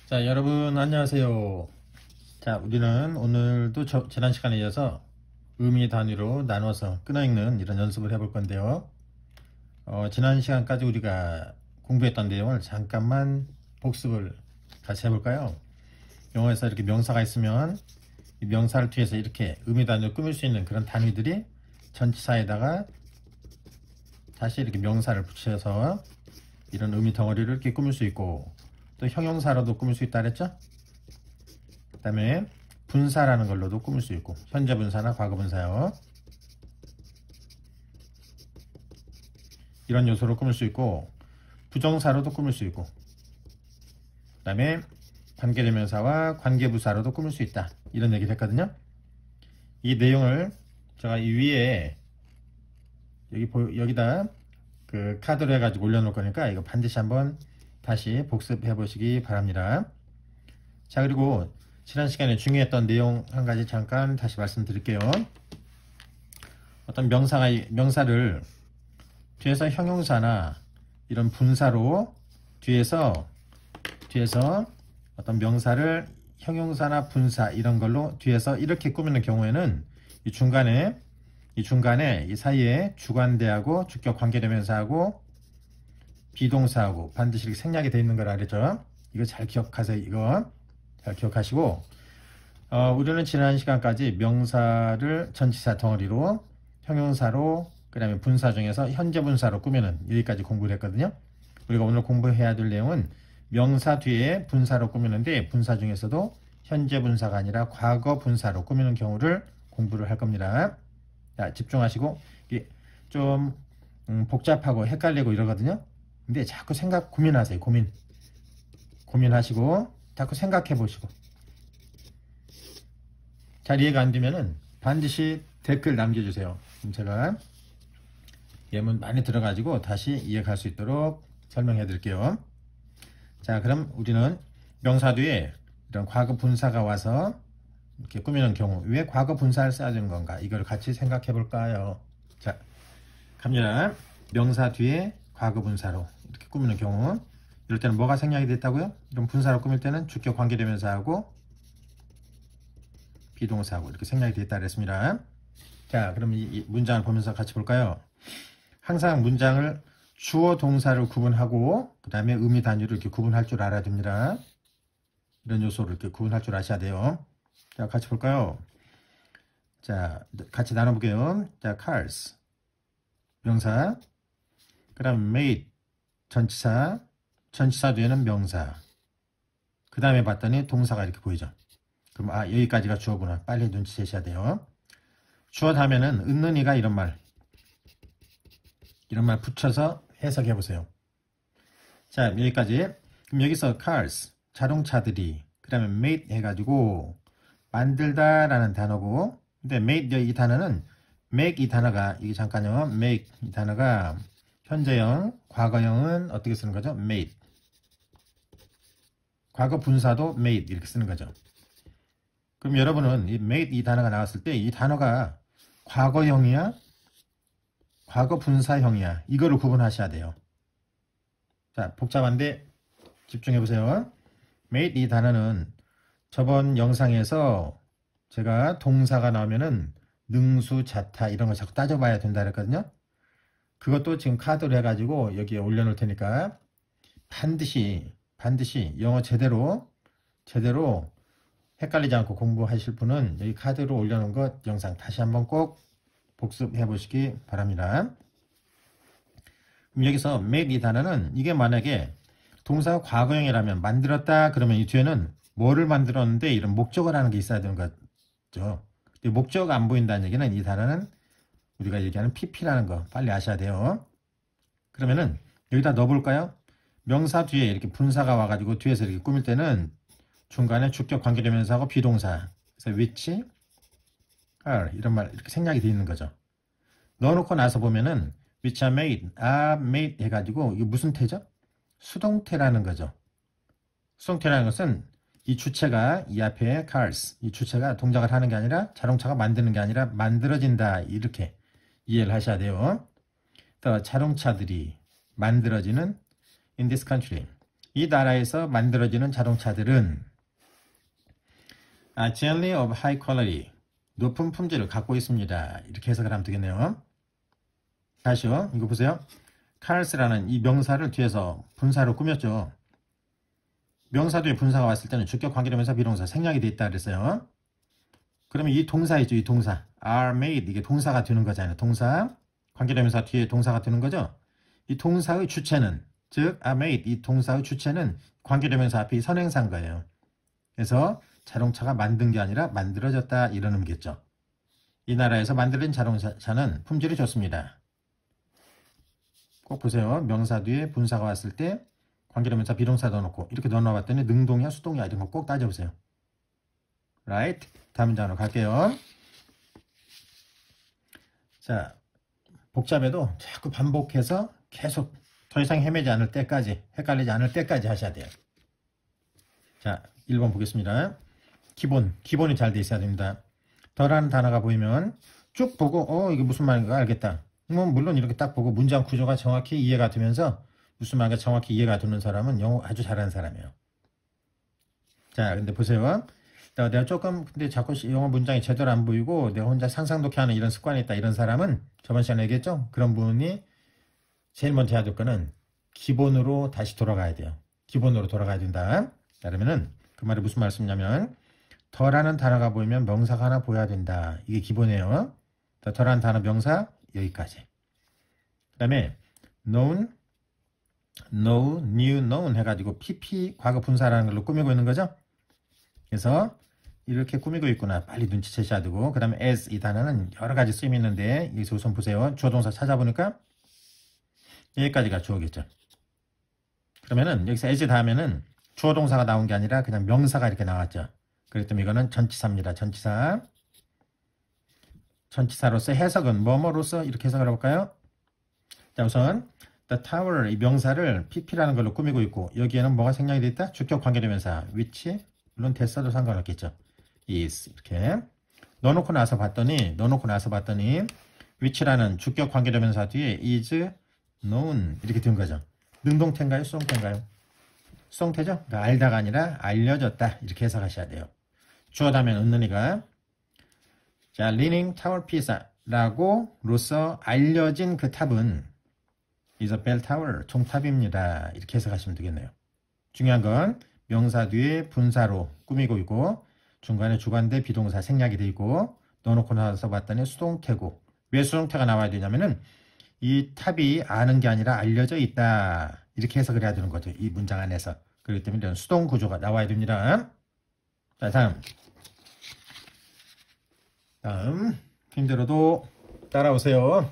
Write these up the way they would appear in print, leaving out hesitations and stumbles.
자, 여러분 안녕하세요. 자, 우리는 오늘도 지난 시간에 이어서 의미 단위로 나눠서 끊어읽는 이런 연습을 해볼 건데요. 지난 시간까지 우리가 공부했던 내용을 잠깐만 복습을 같이 해볼까요? 영어에서 이렇게 명사가 있으면 이 명사를 뒤에서 이렇게 의미 단위로 꾸밀 수 있는 그런 단위들이 전치사에다가 다시 이렇게 명사를 붙여서 이런 의미 덩어리를 이렇게 꾸밀 수 있고, 또 형용사로도 꾸밀 수 있다 그랬죠? 그 다음에 분사라는 걸로도 꾸밀 수 있고, 현재 분사나 과거 분사요, 이런 요소로 꾸밀 수 있고, 부정사로도 꾸밀 수 있고, 그 다음에 관계대명사와 관계부사로도 꾸밀 수 있다, 이런 얘기를 했거든요. 이 내용을 제가 이 위에 여기다 그 카드로 해가지고 올려놓을 거니까 이거 반드시 한번 다시 복습해 보시기 바랍니다. 자, 그리고 지난 시간에 중요했던 내용 한 가지 잠깐 다시 말씀드릴게요. 어떤 명사를 뒤에서 형용사나 이런 분사로 뒤에서 어떤 명사를 형용사나 분사 이런 걸로 뒤에서 이렇게 꾸미는 경우에는 이 중간에 이 사이에 주관대하고 주격 관계대명사하고 비동사하고 반드시 이렇게 생략이 되어 있는 걸 알았죠? 이거 잘 기억하세요. 이거 잘 기억하시고, 우리는 지난 시간까지 명사를 전치사 덩어리로, 형용사로, 그 다음에 분사 중에서 현재 분사로 꾸미는 여기까지 공부를 했거든요. 우리가 오늘 공부해야 될 내용은 명사 뒤에 분사로 꾸미는데, 분사 중에서도 현재 분사가 아니라 과거 분사로 꾸미는 경우를 공부를 할 겁니다. 자, 집중하시고. 이게 좀 복잡하고 헷갈리고 이러거든요. 근데 자꾸 고민하세요. 고민하시고 자꾸 생각해 보시고, 잘 이해가 안 되면은 반드시 댓글 남겨주세요. 그럼 제가 예문 많이 들어가지고 다시 이해할 수 있도록 설명해 드릴게요. 자, 그럼 우리는 명사 뒤에 이런 과거 분사가 와서 이렇게 꾸미는 경우, 왜 과거 분사를 써야 되는 건가, 이걸 같이 생각해 볼까요? 자, 갑니다. 명사 뒤에 과거 분사로 이렇게 꾸미는 경우, 이럴 때는 뭐가 생략이 됐다고요? 이런 분사로 꾸밀 때는 주격 관계대명사하고 비동사하고 이렇게 생략이 됐다 그랬습니다. 자, 그럼 이 문장을 보면서 같이 볼까요? 항상 문장을 주어 동사를 구분하고 그 다음에 의미 단위로 이렇게 구분할 줄 알아야 됩니다. 이런 요소를 이렇게 구분할 줄 아셔야 돼요. 자, 같이 볼까요? 자, 같이 나눠볼게요. 자, cars 명사, 그 다음 made 전치사 뒤에는 명사, 그 다음에 봤더니 동사가 이렇게 보이죠. 그럼 여기까지가 주어구나. 빨리 눈치채셔야 돼요. 주어 다음에는 있는 이가 이런 말 붙여서 해석해 보세요. 자, 여기까지. 그럼 여기서 cars 자동차들이, 그 다음에 made 해가지고 만들다 라는 단어고, 근데 made 이 단어는 make 이 단어가, 이게 잠깐요, make 이 단어가 현재형, 과거형은 어떻게 쓰는 거죠? made. 과거 분사도 made 이렇게 쓰는 거죠. 그럼 여러분은 이 made 이 단어가 나왔을 때 이 단어가 과거형이야, 과거 분사형이야, 이거를 구분하셔야 돼요. 자, 복잡한데 집중해 보세요. made 이 단어는 저번 영상에서 제가 동사가 나오면은 능수, 자타 이런 거 자꾸 따져봐야 된다 그랬거든요. 그것도 지금 카드로 해가지고 여기에 올려놓을 테니까 반드시 영어 제대로 헷갈리지 않고 공부하실 분은 여기 카드로 올려놓은 것 영상 다시 한번 꼭 복습해 보시기 바랍니다. 그럼 여기서 make 이 단어는, 이게 만약에 동사가 과거형이라면 만들었다 그러면 이 뒤에는 뭐를 만들었는데 이런 목적을 하는 게 있어야 되는 거죠. 목적 안 보인다는 얘기는 이 단어는 우리가 얘기하는 PP라는 거 빨리 아셔야 돼요. 그러면은 여기다 넣어볼까요? 명사 뒤에 이렇게 분사가 와가지고 뒤에서 이렇게 꾸밀 때는 중간에 주격 관계대명사하고 비동사, 그래서 which, are 이런 말 이렇게 생략이 되어 있는 거죠. 넣어놓고 나서 보면은 which are made 해가지고 이게 무슨 태죠? 수동태라는 거죠. 수동태라는 것은 이 주체가, 이 앞에 cars, 이 주체가 동작을 하는 게 아니라, 자동차가 만드는 게 아니라 만들어진다, 이렇게 이해를 하셔야 돼요. 또 자동차들이 만들어지는 in this country, 이 나라에서 만들어지는 자동차들은 generally of high quality, 높은 품질을 갖고 있습니다. 이렇게 해석을 하면 되겠네요. 다시요. 이거 보세요. cars라는 이 명사를 뒤에서 분사로 꾸몄죠. 명사 뒤에 분사가 왔을 때는 주격 관계대명사 비동사 생략이 돼 있다 그랬어요. 그러면 이 동사이죠. 이 동사 are made, 이게 동사가 되는 거잖아요. 동사 관계대명사 뒤에 동사가 되는 거죠. 이 동사의 주체는, 즉 are made, 이 동사의 주체는 관계대명사 앞에 선행사인 거예요. 그래서 자동차가 만든 게 아니라 만들어졌다, 이런 의미겠죠. 이 나라에서 만들어진 자동차는 품질이 좋습니다. 꼭 보세요. 명사 뒤에 분사가 왔을 때 관계대명사 비동사 넣어놓고 이렇게 넣어봤더니 능동이야 수동이야 이런 거 꼭 따져보세요. right? 다음 문장으로 갈게요. 자, 복잡해도 자꾸 반복해서 계속 더 이상 헤매지 않을 때까지, 헷갈리지 않을 때까지 하셔야 돼요. 자, 1번 보겠습니다. 기본이 잘 돼 있어야 됩니다. 더라는 단어가 보이면 쭉 보고 이게 무슨 말인가 알겠다. 물론 이렇게 딱 보고 문장 구조가 정확히 이해가 되면서 무슨 말인가 정확히 이해가 되는 사람은 영어 아주 잘하는 사람이에요. 자, 근데 보세요. 내가 조금 근데 자꾸 영어 문장이 제대로 안 보이고 내가 혼자 상상독해 하는 이런 습관이 있다, 이런 사람은 저번 시간에 얘기했죠? 그런 분이 제일 먼저 해야 될 거는 기본으로 다시 돌아가야 돼요. 기본으로 돌아가야 된다. 그러면은 그 말이 무슨 말씀이냐면 더라는 단어가 보이면 명사가 하나 보여야 된다. 이게 기본이에요. 더라는 단어 명사 여기까지. 그 다음에 known, know, new, known 해가지고 pp 과거 분사라는 걸로 꾸미고 있는 거죠. 그래서 이렇게 꾸미고 있구나. 빨리 눈치채셔야 되고, 그 다음에 as, 이 단어는 여러 가지 쓰임이 있는데 여기서 우선 보세요. 주어 동사 찾아보니까 여기까지가 주어겠죠. 그러면은 여기서 as 다음에는 주어 동사가 나온 게 아니라 그냥 명사가 이렇게 나왔죠. 그렇기 때문에 이거는 전치사입니다. 전치사. 전치사로서 해석은 뭐뭐로서 이렇게 해석을 해볼까요? 자, 우선 the tower, 이 명사를 pp라는 걸로 꾸미고 있고 여기에는 뭐가 생략이 되어 있다? 주격 관계대명사 which, 물론 됐어도 상관없겠죠. is, 이렇게 넣어놓고 나서 봤더니 which라는 주격 관계대명사 뒤에 is known 이렇게 된 거죠. 능동태인가요? 수동태인가요? 수동태죠? 그러니까 알다가 아니라 알려졌다, 이렇게 해석하셔야 돼요. 주어 다음에 은는이가 자, leaning tower piece라고 로서 알려진 그 탑은 is a bell tower, 종탑입니다. 이렇게 해석하시면 되겠네요. 중요한 건 명사 뒤에 분사로 꾸미고 있고 중간에 주관대 비동사 생략이 되어 있고 넣어놓고 나서 봤더니 수동태고, 왜 수동태가 나와야 되냐면은 이 탑이 아는 게 아니라 알려져 있다, 이렇게 해석을 해야 되는 거죠. 이 문장 안에서. 그렇기 때문에 이런 수동 구조가 나와야 됩니다. 자, 다음 힘들어도 따라오세요.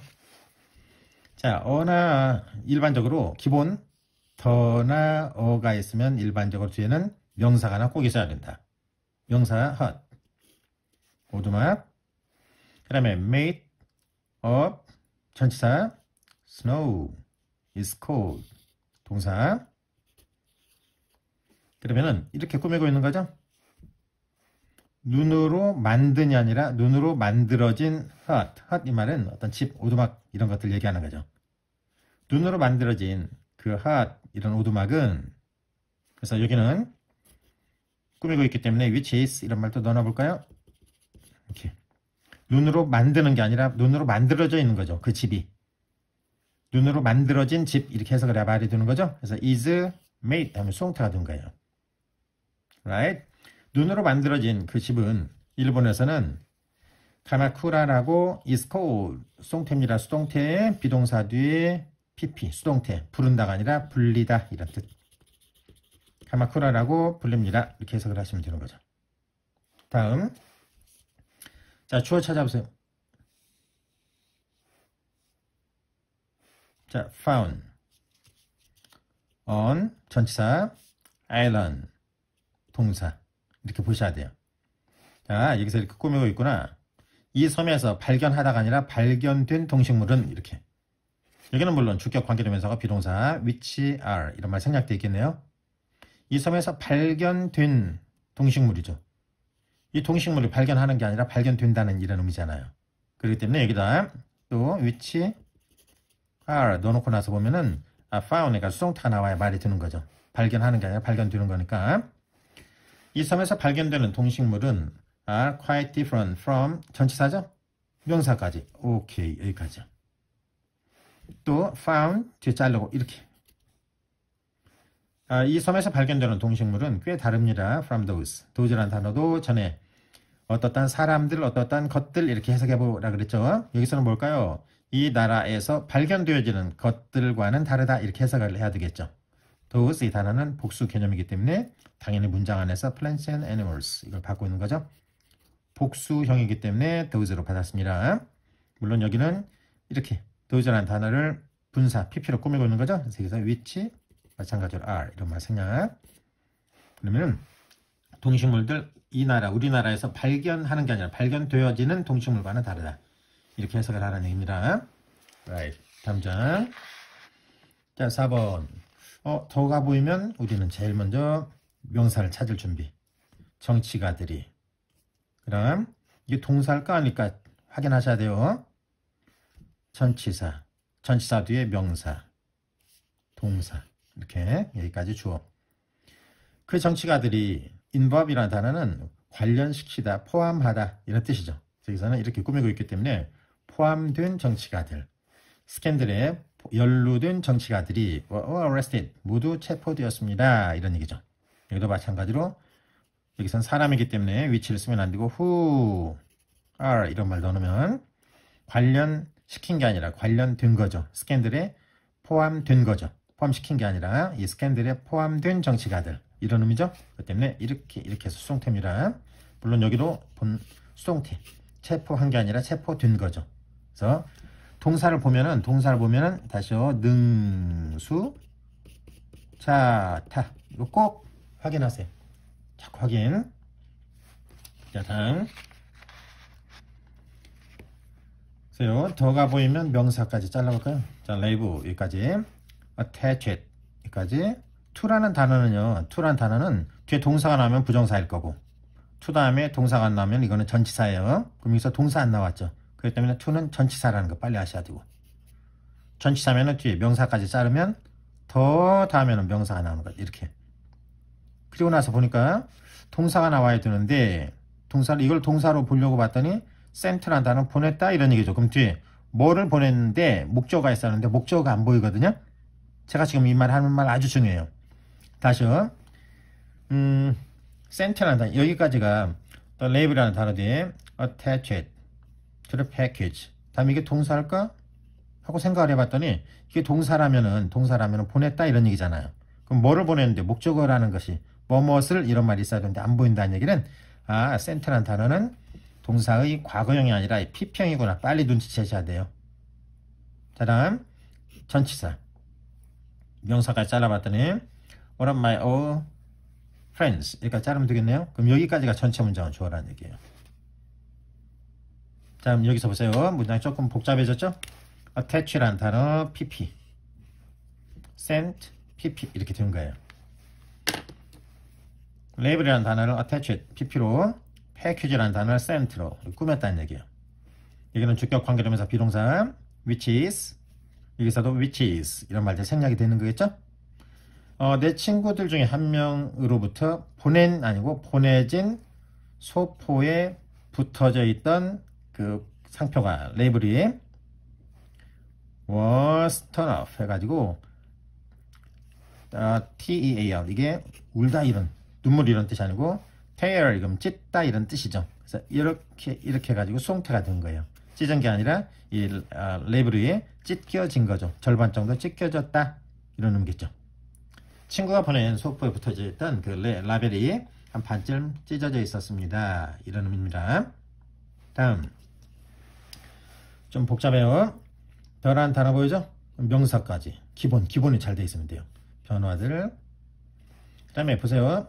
자, 어나 일반적으로 기본 더나 어가 있으면 일반적으로 뒤에는 명사가 하나 꼭 있어야 된다. 명사 hot, 오두막. 그 다음에 made of, 전치사 snow is cold, 동사. 그러면은 이렇게 꾸미고 있는 거죠. 눈으로 만든이 아니라 눈으로 만들어진 hut. hut 이 말은 어떤 집, 오두막 이런 것들 얘기하는 거죠. 눈으로 만들어진 그 hut, 이런 오두막은, 그래서 여기는 꾸미고 있기 때문에 which is 이런 말도 넣어볼까요? 이렇게 눈으로 만드는 게 아니라 눈으로 만들어져 있는 거죠. 그 집이 눈으로 만들어진 집, 이렇게 해석을 해야 말이 되는 거죠. 그래서 is made 하면 수동태가 된 거예요. right? 눈으로 만들어진 그 집은 일본에서는 카마쿠라라고 is called, 수동태입니다. 수동태에 비동사 뒤에 pp, 수동태, 부른다가 아니라 불리다, 이런 뜻. 카마쿠라라고 불립니다. 이렇게 해석을 하시면 되는 거죠. 다음, 자, 주어 찾아보세요. 자, found, on, 전치사, island, 동사. 이렇게 보셔야 돼요. 자, 여기서 이렇게 꾸미고 있구나. 이 섬에서 발견하다가 아니라 발견된 동식물은 이렇게. 여기는 물론 주격 관계대명사가 비동사 which are 이런 말 생략되어 있겠네요. 이 섬에서 발견된 동식물이죠. 이 동식물을 발견하는 게 아니라 발견된다는 이런 의미잖아요. 그렇기 때문에 여기다 또 which are 넣어놓고 나서 보면은 found가 수동태가 나와야 말이 되는 거죠. 발견하는 게 아니라 발견되는 거니까. 이 섬에서 발견되는 동식물은 are quite different from 전치사죠? 명사까지. 오케이, 여기까지. 또 found 뒤에 자르고 이렇게. 이 섬에서 발견되는 동식물은 꽤 다릅니다. from those. those라는 단어도 전에 어떠한 사람들, 어떠한 것들 이렇게 해석해 보라 그랬죠. 여기서는 뭘까요? 이 나라에서 발견되어지는 것들과는 다르다 이렇게 해석을 해야 되겠죠. those 이 단어는 복수 개념이기 때문에 당연히 문장 안에서 plants and animals 이걸 받고 있는 거죠. 복수형이기 때문에 those로 받았습니다. 물론 여기는 이렇게 those라는 단어를 분사 pp로 꾸미고 있는 거죠. 그래서 which 마찬가지로 are 이런 말 생략. 그러면 동식물들 이 나라 우리나라에서 발견하는 게 아니라 발견되어지는 동식물과는 다르다 이렇게 해석을 하라는 얘기입니다. right. 다음 장. 자 4번. 더가 보이면 우리는 제일 먼저 명사를 찾을 준비. 정치가들이. 그럼 이게 동사일까 아닐까 확인하셔야 돼요. 전치사. 전치사 뒤에 명사. 동사. 이렇게 여기까지 주어. 그 정치가들이 involve이라는 단어는 관련시키다, 포함하다 이런 뜻이죠. 여기서는 이렇게 꾸미고 있기 때문에 포함된 정치가들, 스캔들에 연루된 정치가들이 arrested, 모두 체포되었습니다. 이런 얘기죠. 여기도 마찬가지로 여기서는 사람이기 때문에 위치를 쓰면 안 되고 who are 이런 말 넣으면 관련시킨 게 아니라 관련된 거죠. 스캔들에 포함된 거죠. 포함시킨 게 아니라 이 스캔들에 포함된 정치가들 이런 의미죠. 그렇기 때문에 이렇게 해서 수동태입니다. 물론 여기도 본 수동태 체포한 게 아니라 체포된 거죠. 그래서 동사를 보면은 다시요 능수 자타 이거 꼭 확인하세요. 자꾸 확인. 자 다음. 그래서 더가 보이면 명사까지 잘라볼까요? 자 레이브 여기까지. attached 여기까지. to라는 단어는 뒤에 동사가 나오면 부정사일 거고 to 다음에 동사가 안 나오면 이거는 전치사예요. 그럼 여기서 동사 안 나왔죠. 그렇기 때문에 to는 전치사라는 거 빨리 아셔야 되고 전치사면은 뒤에 명사까지 자르면 더 다음에는 명사가 나오는 것 이렇게. 그리고 나서 보니까 동사가 나와야 되는데 이걸 동사로 보려고 봤더니 sent라는 단어는 보냈다 이런 얘기죠. 그럼 뒤에 뭐를 보냈는데 목적어가 있었는데 목적어가 안 보이거든요. 제가 지금 이 말 하는 말 아주 중요해요. 다시요. sent라는 단어 여기까지가 the label이라는 단어 뒤에 attached to the package. 다음에 이게 동사일까? 하고 생각을 해봤더니 이게 동사라면은 보냈다 이런 얘기잖아요. 그럼 뭐를 보냈는데 목적어라는 것이 뭐뭇을 이런 말이 있어야 되는데 안 보인다는 얘기는 sent라는 단어는 동사의 과거형이 아니라 PP형이구나. 빨리 눈치채셔야 돼요. 자 다음 전치사. 명사까지 잘라봤더니 one of my old friends 여기까지 자르면 되겠네요. 그럼 여기까지가 전체 문장은 주어라는 얘기예요. 자 그럼 여기서 보세요. 문장이 조금 복잡해졌죠? attach라는 단어 pp sent pp 이렇게 된 거예요. label이라는 단어를 attached pp로 package라는 단어를 sent로 꾸몄다는 얘기예요. 여기는 주격 관계대명사 비동사 which is 여기서도 which is 이런 말들 생략이 되는 거겠죠? 내 친구들 중에 한 명으로부터 보내진 소포에 붙어져 있던 그 상표가 레이블이 was torn off 해가지고 tear 이게 울다 이런 눈물 이런 뜻이 아니고 tear 이건 찢다 이런 뜻이죠. 그래서 이렇게 해가지고 수동태가 된 거예요. 찢은 게 아니라 이 레이블이 찢겨진 거죠. 절반 정도 찢겨졌다 이런 의미겠죠. 친구가 보낸 소포에 붙어져 있던 그 라벨이 한 반쯤 찢어져 있었습니다. 이런 의미입니다. 다음 좀 복잡해요. 변화한 단어 보이죠? 명사까지 기본이 잘 돼 있으면 돼요. 변화들. 그 다음에 보세요.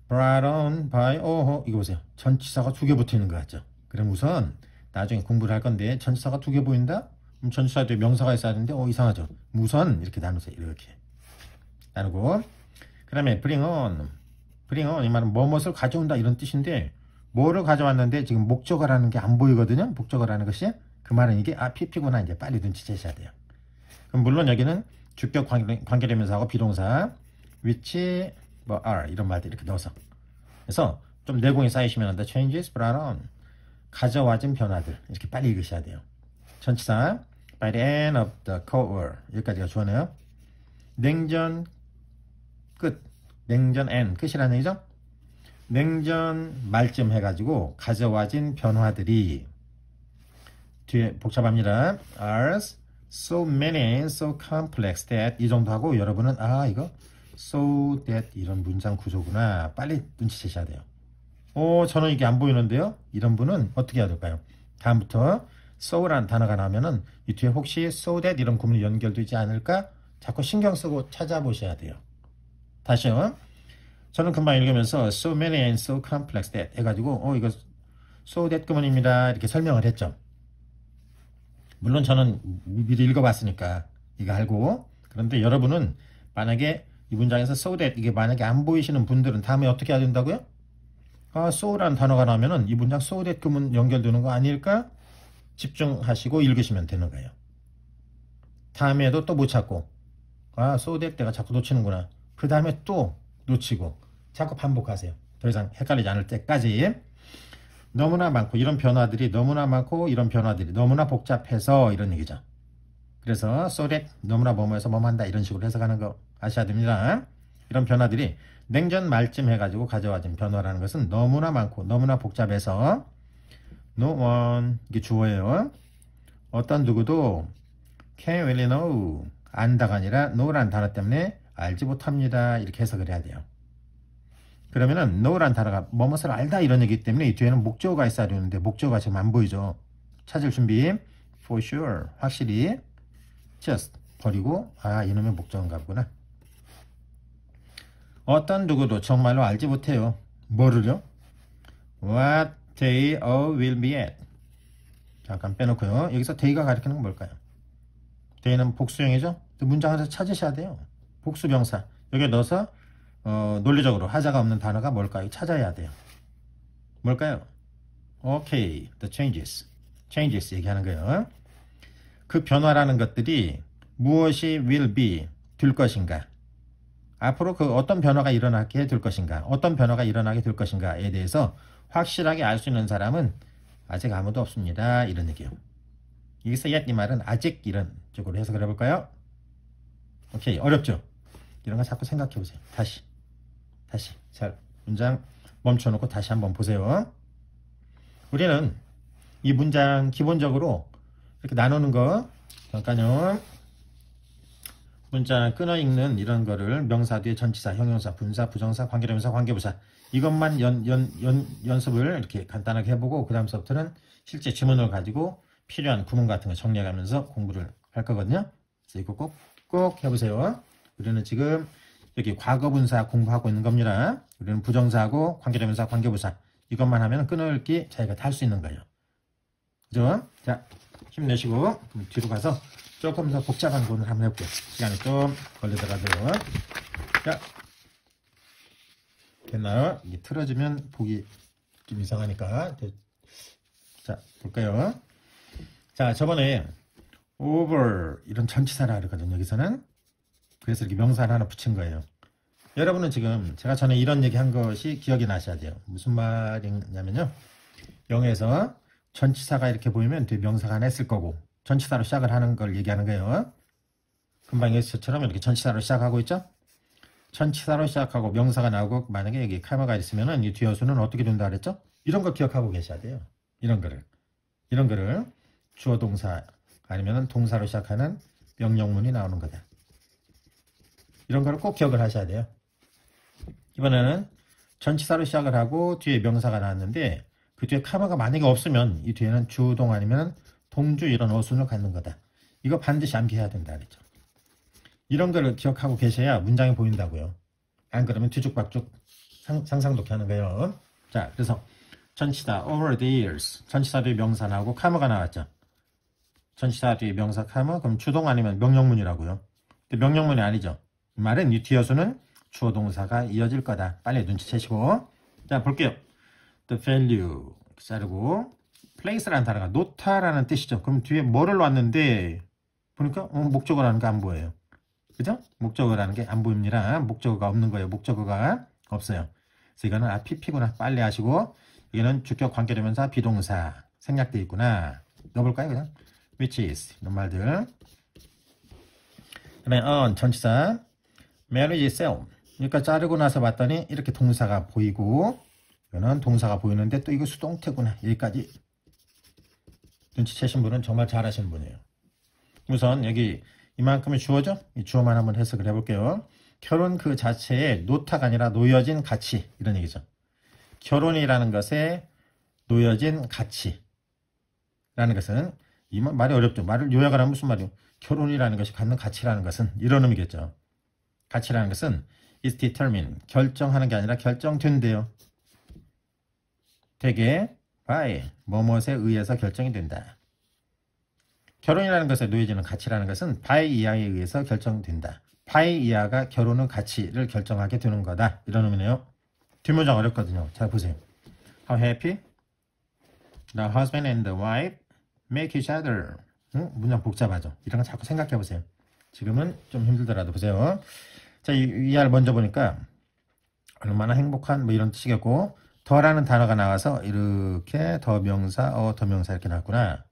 brought on by 이거 보세요. 전치사가 2개 붙어 있는 것 같죠? 그럼 우선 나중에 공부를 할 건데 전치사가 2개 보인다? 그럼 전치사 뒤에 명사가 있어야 하는데 이상하죠? 우선 이렇게 나누세요. 이렇게 나누고 그 다음에 bring on 이 말은 뭐뭇을 가져온다 이런 뜻인데 뭐를 가져왔는데 지금 목적어라는 게 안 보이거든요. 목적어라는 것이 그 말은 이게 PP구나. 이제 빨리 눈치채셔야 돼요. 그럼 물론 여기는 주격 관계대명사하고 비동사 which 뭐 are 이런 말들 이렇게 넣어서. 그래서 좀 내공이 쌓이시면 the changes brought on 가져와진 변화들 이렇게 빨리 읽으셔야 돼요. 전치사 by the end of the Cold War 여기까지가 주어네요. 냉전 끝, 냉전 end 끝이라는 얘기죠. 냉전 말쯤 해가지고 가져와진 변화들이 뒤에 복잡합니다. are so many and so complex that 이 정도 하고 여러분은 아 이거 so that 이런 문장 구조구나 빨리 눈치채셔야 돼요. 저는 이게 안 보이는데요. 이런 분은 어떻게 해야 될까요? 다음부터 so라는 단어가 나오면은 이 뒤에 혹시 so that 이런 구문이 연결되지 않을까 자꾸 신경 쓰고 찾아보셔야 돼요. 다시요. 저는 금방 읽으면서 so many and so complex that 해가지고 이거 so that 구문입니다 이렇게 설명을 했죠. 물론 저는 미리 읽어봤으니까 이거 알고, 그런데 여러분은 만약에 이 문장에서 so that 이게 만약에 안 보이시는 분들은 다음에 어떻게 해야 된다고요? so라는 단어가 나오면은 이 문장 so that 구문 연결되는 거 아닐까? 집중하시고 읽으시면 되는 거예요. 다음에도 또 못 찾고 so that 내가 자꾸 놓치는구나. 그 다음에 또 놓치고 자꾸 반복하세요. 더 이상 헷갈리지 않을 때까지. 너무나 많고 이런 변화들이 너무나 많고 이런 변화들이 너무나 복잡해서 이런 얘기죠. 그래서 so that 너무나 뭐뭐해서 뭐뭐한다 이런 식으로 해석하는 거 아셔야 됩니다. 이런 변화들이 냉전 말쯤 해가지고 가져와진 변화라는 것은 너무나 많고 너무나 복잡해서 no one 이게 주어예요. 어떤 누구도 can't really know 안다가 아니라 know라는 단어 때문에 알지 못합니다 이렇게 해석을 해야 돼요. 그러면은 know라는 단어가 뭐뭇을 알다 이런 얘기 때문에 이 뒤에는 목적어가 있어야 되는데 목적어가 지금 안 보이죠. 찾을 준비. for sure 확실히. just 버리고 이놈의 목적어인가 보구나. 어떤 누구도 정말로 알지 못해요. 뭐를요? what day will be at. 잠깐 빼놓고요. 여기서 day가 가리키는 건 뭘까요? day는 복수형이죠. 문장에서 찾으셔야 돼요. 복수명사 여기에 넣어서 논리적으로 하자가 없는 단어가 뭘까요? 찾아야 돼요. 뭘까요? Okay, the changes 얘기하는 거예요. 그 변화라는 것들이 무엇이 will be 될 것인가, 앞으로 그 어떤 변화가 일어나게 될 것인가, 어떤 변화가 일어나게 될 것인가에 대해서 확실하게 알 수 있는 사람은 아직 아무도 없습니다 이런 얘기예요. 여기서 yet 이 말은 아직 이런 쪽으로 해석을 해볼까요? 오케이, 어렵죠? 이런 거 자꾸 생각해 보세요. 다시 자 문장 멈춰놓고 다시 한번 보세요. 우리는 이 문장 기본적으로 이렇게 나누는 거 잠깐요. 문장 끊어 읽는 이런 거를 명사 뒤에 전치사, 형용사, 분사, 부정사, 관계대명사, 관계부사 이것만 연습을 이렇게 간단하게 해보고 그 다음서부터는 실제 지문을 가지고 필요한 구문 같은 거 정리해가면서 공부를 할 거거든요. 그래서 이거 꼭 해보세요. 우리는 지금 여기 과거분사 공부하고 있는 겁니다. 우리는 부정사하고 관계대명사, 관계부사 이것만 하면 끊어읽기 자기가 다 할 수 있는 거예요. 그죠? 자, 힘내시고 뒤로 가서 조금 더 복잡한 구문을 한번 해볼게요. 시간이 좀 걸리더라도요. 자, 됐나요? 이게 틀어지면 보기 좀 이상하니까. 자, 볼까요? 자, 저번에 over 이런 전치사라 그러거든요. 여기서는. 그래서 이렇게 명사를 하나 붙인 거예요. 여러분은 지금 제가 전에 이런 얘기 한 것이 기억이 나셔야 돼요. 무슨 말이냐면요. 영어에서 전치사가 이렇게 보이면 뒤에 명사가 하나 있을 거고 전치사로 시작을 하는 걸 얘기하는 거예요. 금방 여기서처럼 이렇게 전치사로 시작하고 있죠. 전치사로 시작하고 명사가 나오고 만약에 여기 카마가 있으면은 이 뒤어수는 어떻게 된다 그랬죠? 이런 거 기억하고 계셔야 돼요. 이런 거를 주어 동사 아니면은 동사로 시작하는 명령문이 나오는 거다. 이런 거를 꼭 기억을 하셔야 돼요. 이번에는 전치사로 시작을 하고 뒤에 명사가 나왔는데 그 뒤에 카마가 만약에 없으면 이 뒤에는 주동 아니면 동주 이런 어순을 갖는 거다. 이거 반드시 암기해야 된다 그랬죠. 이런 거를 기억하고 계셔야 문장이 보인다고요. 안 그러면 뒤죽박죽 상상독해 하는 거예요. 자, 그래서 전치사 over the years 전치사 뒤에 명사 나오고 카마가 나왔죠. 전치사 뒤에 명사 카마 그럼 주동 아니면 명령문이라고요. 근데 명령문이 아니죠. 이 말은 이 뒤어수는 주어 동사가 이어질 거다. 빨리 눈치채시고. 자, 볼게요. The value 자르고 place라는 단어가 놓다라는 뜻이죠. 그럼 뒤에 뭐를 놨는데 보니까 목적어라는 게 안 보여요. 그죠? 목적어라는 게 안 보입니다. 목적어가 없는 거예요. 목적어가 없어요. 그래서 이거는 PP구나. 빨리 하시고, 이거는 주격 관계대명사 비동사 생략되어 있구나. 넣어볼까요? 그냥? which is 이런 말들. 그다음에 on 전치사 marriage itself. 그러니까 자르고 나서 봤더니 이렇게 동사가 보이고, 이거는 동사가 보이는데 또 이거 수동태구나. 여기까지 눈치채신 분은 정말 잘하시는 분이에요. 우선 여기 이만큼이 주어죠? 이 주어만 한번 해석을 해볼게요. 결혼 그 자체에 노타가 아니라 놓여진 가치, 이런 얘기죠. 결혼이라는 것에 놓여진 가치라는 것은, 이 말이 어렵죠. 말을 요약을 하면 무슨 말이에요? 결혼이라는 것이 갖는 가치라는 것은 이런 의미겠죠. 가치라는 것은 is determined, 결정하는 게 아니라 결정된대요. 되게 by 뭐뭇에 의해서 결정이 된다. 결혼이라는 것에 놓여지는 가치라는 것은 by 이하에 의해서 결정된다. by 이하가 결혼의 가치를 결정하게 되는 거다. 이런 의미네요. 뒷문장 어렵거든요. 잘 보세요. How happy the husband and the wife make each other. 문장 복잡하죠. 이런 거 자꾸 생각해 보세요. 지금은 좀 힘들더라도 보세요. 자, 이 알 먼저 보니까 얼마나 행복한 뭐 이런 뜻이겠고, 더라는 단어가 나와서 이렇게 더명사, 더명사 이렇게 나왔구나.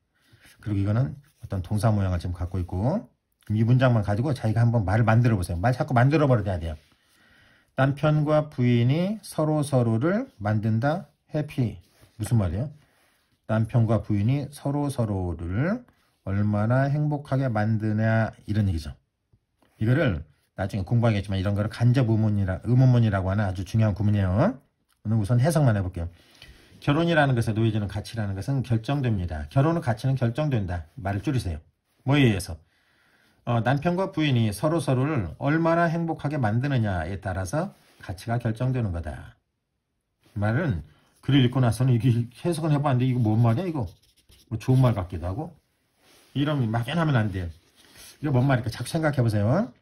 그리고 이거는 어떤 동사 모양을 지금 갖고 있고, 이 문장만 가지고 자기가 한번 말을 만들어 보세요. 말 자꾸 만들어 버려야 돼요. 남편과 부인이 서로를 만든다. 해피. 무슨 말이에요? 남편과 부인이 서로를 얼마나 행복하게 만드냐, 이런 얘기죠. 이거를 나중에 공부하겠지만 이런 거를 간접 의문문이라고 하는 아주 중요한 구문이에요. 오늘 우선 해석만 해볼게요. 결혼이라는 것에 놓여지는 가치라는 것은 결정됩니다. 결혼의 가치는 결정된다. 말을 줄이세요. 뭐에 의해서? 남편과 부인이 서로를 얼마나 행복하게 만드느냐에 따라서 가치가 결정되는 거다. 이 말은 글을 읽고 나서는 이게 해석은 해봤는데 이거 뭔 말이야 이거? 뭐 좋은 말 같기도 하고, 이런 막연하면 안 돼요. 이거 뭔 말일까? 자꾸 생각해 보세요.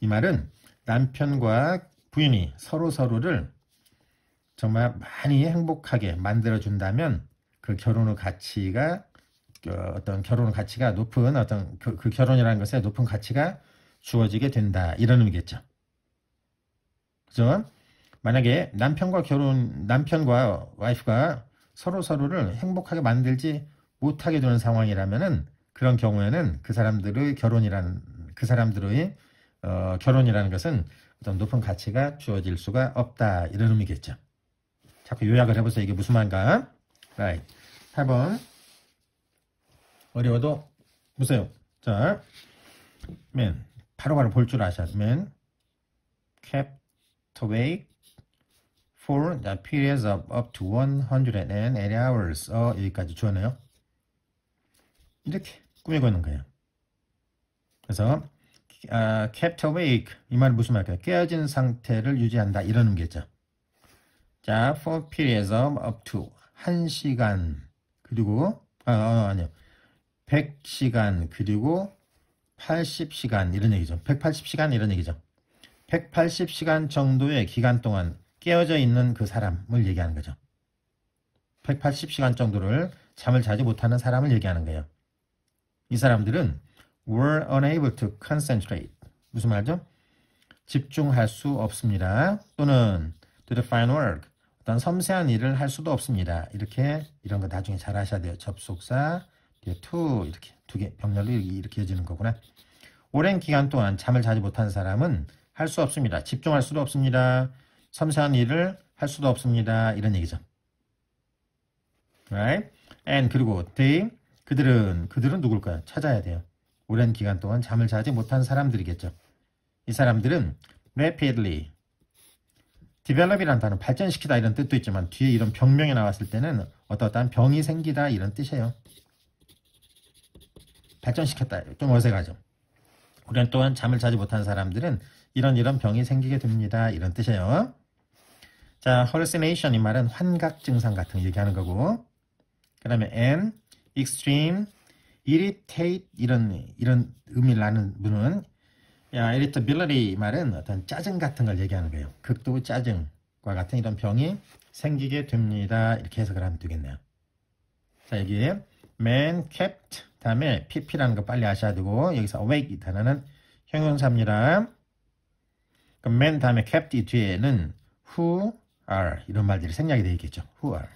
이 말은 남편과 부인이 서로를 정말 많이 행복하게 만들어준다면 그 결혼의 가치가, 어떤 결혼의 가치가 높은, 어떤 그 결혼이라는 것에 높은 가치가 주어지게 된다. 이런 의미겠죠. 그죠? 만약에 남편과 와이프가 서로를 행복하게 만들지 못하게 되는 상황이라면은, 그런 경우에는 그 사람들의 결혼이라는 것은 어떤 높은 가치가 주어질 수가 없다. 이런 의미겠죠. 자꾸 요약을 해보세요. 이게 무슨 말인가? Right. 8번. 어려워도 보세요. 자, man. 바로바로 볼 줄 아셔야 돼요. Man kept awake for the periods of up to 180 hours. 여기까지 주어네요. 이렇게 꾸미고 있는 거예요. 그래서 kept awake, 이 말은 무슨 말일까요? 깨어진 상태를 유지한다. 이런 의미겠죠. 자, for periods of up to 1시간, 그리고 아니요, 100시간, 그리고 80시간, 이런 얘기죠. 180시간 이런 얘기죠. 180시간 정도의 기간 동안 깨어져 있는 그 사람을 얘기하는 거죠. 180시간 정도를 잠을 자지 못하는 사람을 얘기하는 거예요. 이 사람들은 were unable to concentrate. 무슨 말이죠? 집중할 수 없습니다. 또는 to the fine work. 어떤 섬세한 일을 할 수도 없습니다. 이런 거 나중에 잘 하셔야 돼요. 접속사, 뒤에 to, 이렇게 두 개, 병렬로 이렇게 이어지는 거구나. 오랜 기간 동안 잠을 자지 못한 사람은 할 수 없습니다. 집중할 수도 없습니다. 섬세한 일을 할 수도 없습니다. 이런 얘기죠. Right? And 그리고 they, 그들은 누굴까요? 찾아야 돼요. 오랜 기간 동안 잠을 자지 못한 사람들이겠죠. 이 사람들은 rapidly, develop이라는 단어, 발전시키다 이런 뜻도 있지만 뒤에 이런 병명이 나왔을 때는 어떠한 병이 생기다 이런 뜻이에요. 발전시켰다. 좀 어색하죠. 오랜 동안 잠을 자지 못한 사람들은 이런 병이 생기게 됩니다. 이런 뜻이에요. 자, hallucination, 이 말은 환각 증상 같은 거 얘기하는 거고, 그 다음에 and, extreme, irritate, 이런 의미를 아는 분은, irritability 말은 어떤 짜증 같은 걸 얘기하는 거예요. 극도 짜증과 같은 이런 병이 생기게 됩니다. 이렇게 해석을 하면 되겠네요. 자, 여기에 man kept 다음에 pp라는 거 빨리 아셔야 되고, 여기서 awake 이 단어는 형용사입니다. 그럼 man 다음에 kept 이 뒤에는 who are 이런 말들이 생략이 되어 있겠죠. who are.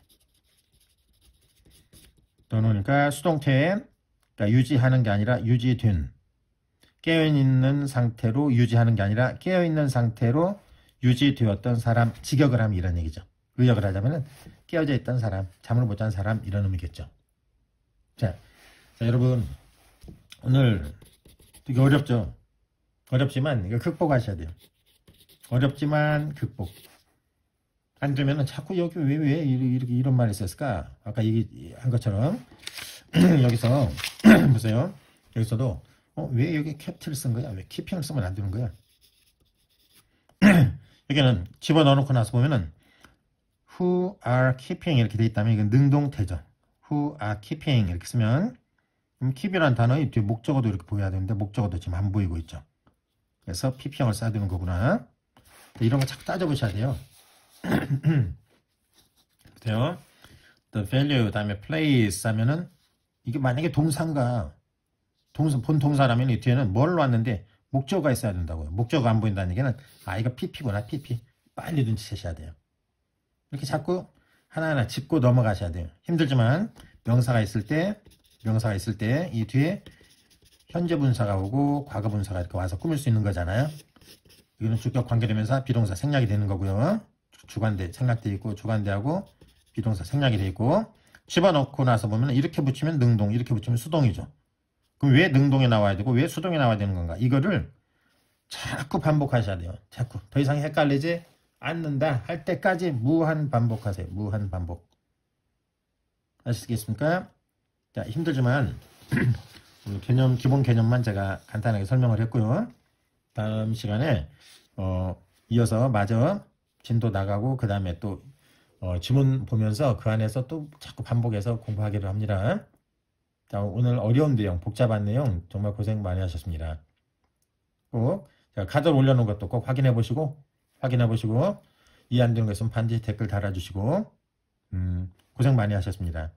또 놓으니까 수동태, 그러니까 유지하는 게 아니라 유지된. 깨어있는 상태로 유지하는 게 아니라 깨어있는 상태로 유지되었던 사람, 직역을 하면 이런 얘기죠. 의역을 하자면은 깨어져 있던 사람, 잠을 못 잔 사람 이런 의미겠죠. 자, 여러분 오늘 되게 어렵죠. 어렵지만 이거 극복하셔야 돼요. 어렵지만 극복. 안 되면은 자꾸 여기 왜 이렇게 이런 말이 있었을까? 아까 얘기한 것처럼 여기서 보세요. 여기서도 왜 여기 캡티를 쓴 거야? 왜 키핑을 쓰면 안 되는 거야? 여기는 집어넣어 놓고 나서 보면은 who are keeping 이렇게 돼 있다면 이건 능동태죠. who are keeping 이렇게 쓰면 keep이라는 단어의 뒤에 목적어도 이렇게 보여야 되는데 목적어도 지금 안 보이고 있죠. 그래서 pp형을 써야 되는 거구나. 이런 거 자꾸 따져보셔야 돼요. 그래요. the value 다음에 place 하면은 이게 만약에 동사인가 본 동사라면 이 뒤에는 뭘로 왔는데 목적어가 있어야 된다고요. 목적어가 안 보인다는 얘기는 이거 pp구나 pp. 빨리 눈치채셔야 돼요. 이렇게 자꾸 하나하나 짚고 넘어가셔야 돼요. 힘들지만 명사가 있을 때 이 뒤에 현재 분사가 오고 과거 분사가 이렇게 와서 꾸밀 수 있는 거잖아요. 이거는 주격 관계대명사 비동사 생략이 되는 거고요. 주관대 생략되어 있고 주관대하고 비동사 생략이 되어 있고 집어넣고 나서 보면 이렇게 붙이면 능동 이렇게 붙이면 수동이죠. 그럼 왜 능동이 나와야 되고 왜 수동이 나와야 되는 건가? 이거를 자꾸 반복하셔야 돼요. 자꾸 더 이상 헷갈리지 않는다 할 때까지 무한 반복하세요. 무한 반복. 아시겠습니까? 자, 힘들지만 오늘 기본 개념만 제가 간단하게 설명을 했고요. 다음 시간에 이어서 마저 진도 나가고 그 다음에 또 지문 보면서 그 안에서 또 자꾸 반복해서 공부하기로 합니다. 자, 오늘 어려운 내용, 복잡한 내용 정말 고생 많이 하셨습니다. 꼭 제가 카드를 올려놓은 것도 꼭 확인해 보시고 이해 안 되는 거 있으면 반드시 댓글 달아주시고 고생 많이 하셨습니다.